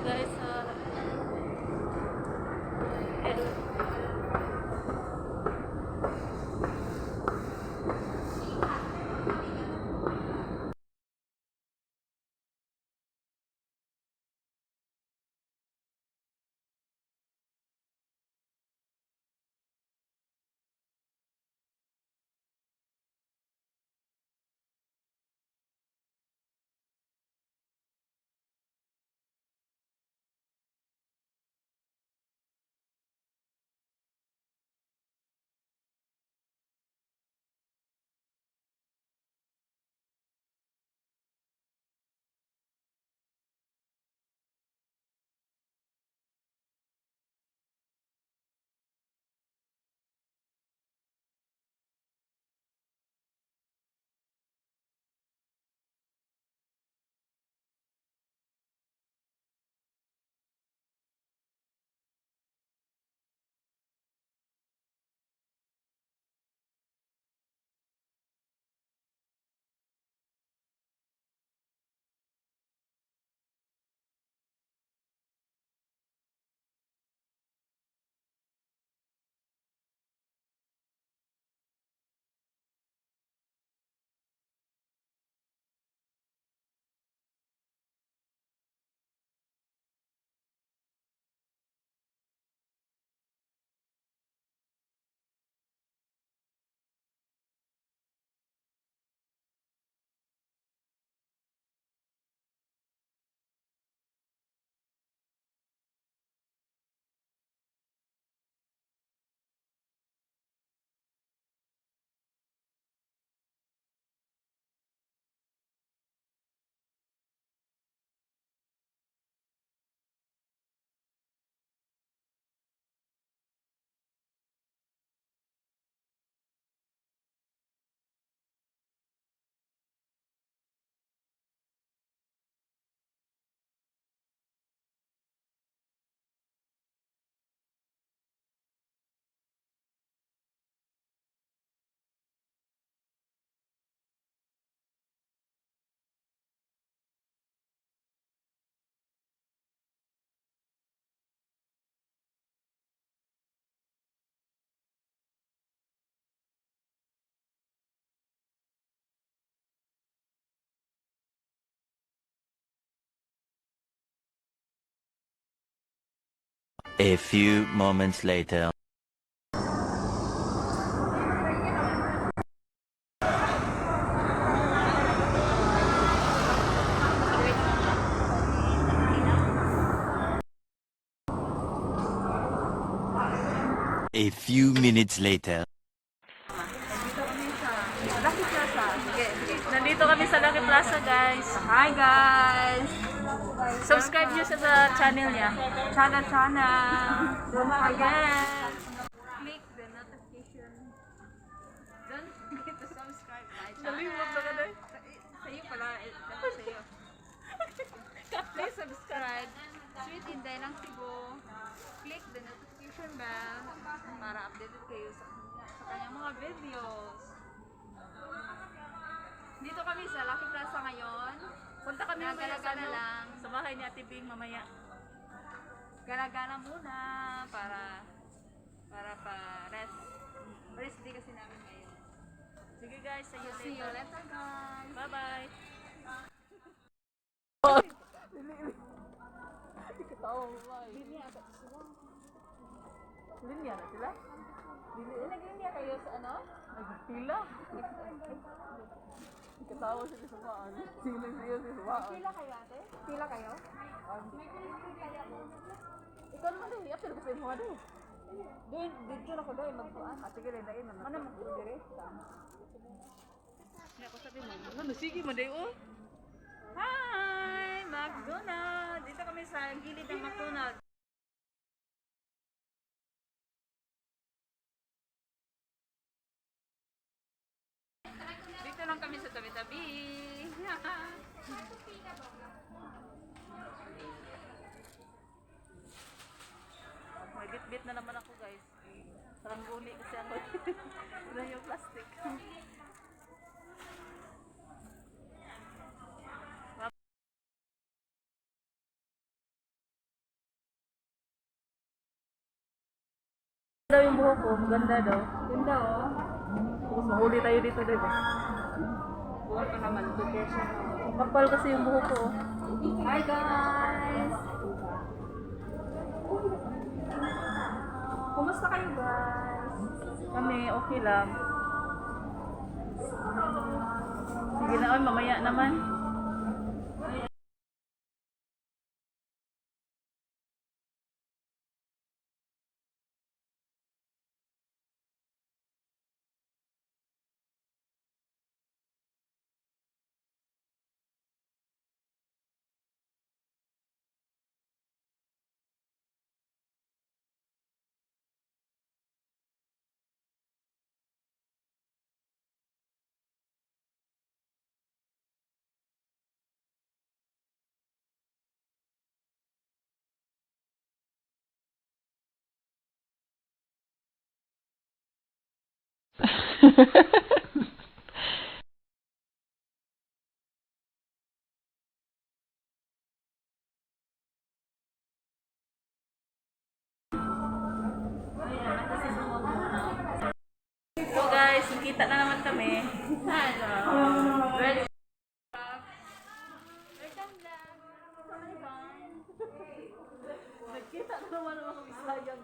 guys sa A few moments later. A few minutes later. Lucky Plaza. Sige, sige. Nandito kami sa Lucky Plaza, guys. Hi, guys! Subscribe nyo sa channel niya. Chana. Don't forget. Click the notification. Don't forget to subscribe my channel. Nalimot na ka na. Sa iyo pala. Dapat sa iyo. Please subscribe. Sweet Inday ng Cebu. Click the notification bell para updated kayo sa kanyang mga videos. Dito kami sa Lucky Plaza ngayon. Punta kami gala-gala lang sa bahay ni Ate Bing mamaya. Gala-gala muna para rest day kasi namin ngayon. Sige guys, see you later guys. Bye-bye. Linya na sila? Nag-linya kayo sa ano? Nagpila? Katawa siya sa maan. Silang-silang sa maan. Pila kayo ate? Pila kayo? Ikaw naman din, apil ko sa imo nga din. Doon, dito na ko doon, magpuan. Sige rin, dahil naman. Ano magpuan? Hindi ako sabi mo. Ano, sige mo din, oh. Hi! McDonald's! Dito kami sa gilid ng McDonald's. Dito lang kami sa tabi-tabi. May bit-bit na naman ako guys. Parang guni kasi ako. Wala yung plastic. daw yung buhok ko, maganda daw. Ganda oh. Tapos mahuli tayo dito, diba? Buwan ka naman. Tukesya na. Kapal kasi yung buhok ko. Hi guys! Kumusta kayo guys? Kami, okay lang. Sige na, oy, mamaya naman. So guys, nakita na naman kami. Well, nagkita na naman ang mga Bisayang.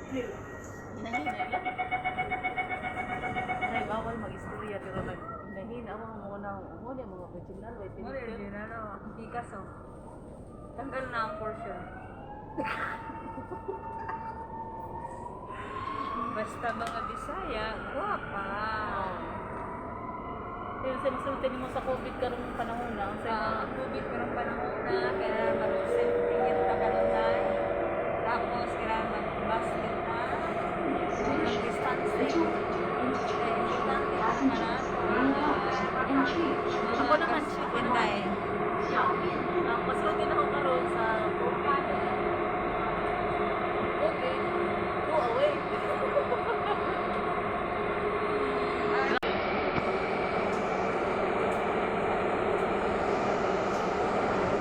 Ay, bawal mag-istorya pero naghinahina ako muna mo niya mga original way Mo original oh. Picasso. Tanggal na ang portion. Basta mga Bisaya, guwapa. Yung sinusultin mo sa COVID karong panahon na Sa tubig karong panahon na, kaya mag-self tingin pa kanunay. Tapos, kaya mag-basket na. Mag-distancing. Importante ang marat. Ako naman chicken Inday. mas routine ako karon sa COVID. Okay. Go away.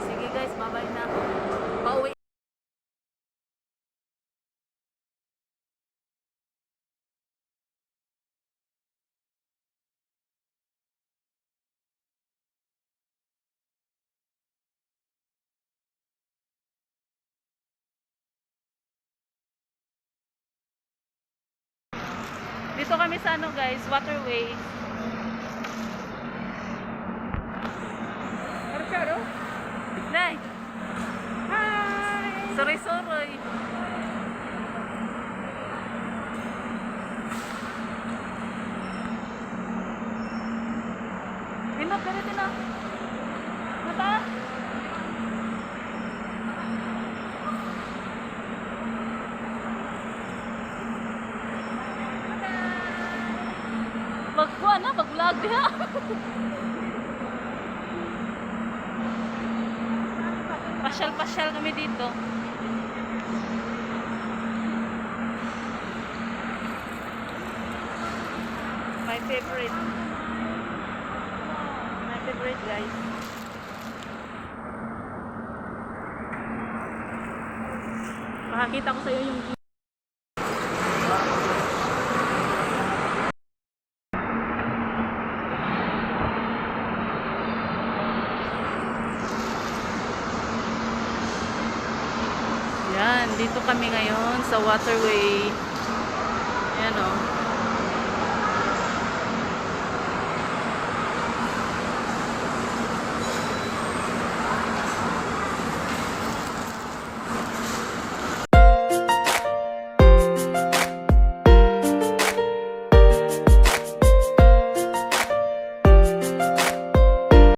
Sige guys, bye-bye na. Pauwi. Dito kami sa ano guys, waterway. Marcelo? Nay, Hi! sorry. Dino, pero dino. Mata. Magkuha na, mag-vlog diha. Pasyal-pasyal kami dito. My favorite. My favorite guys. Makakita ko sa iyo yung Yan, dito kami ngayon sa waterway.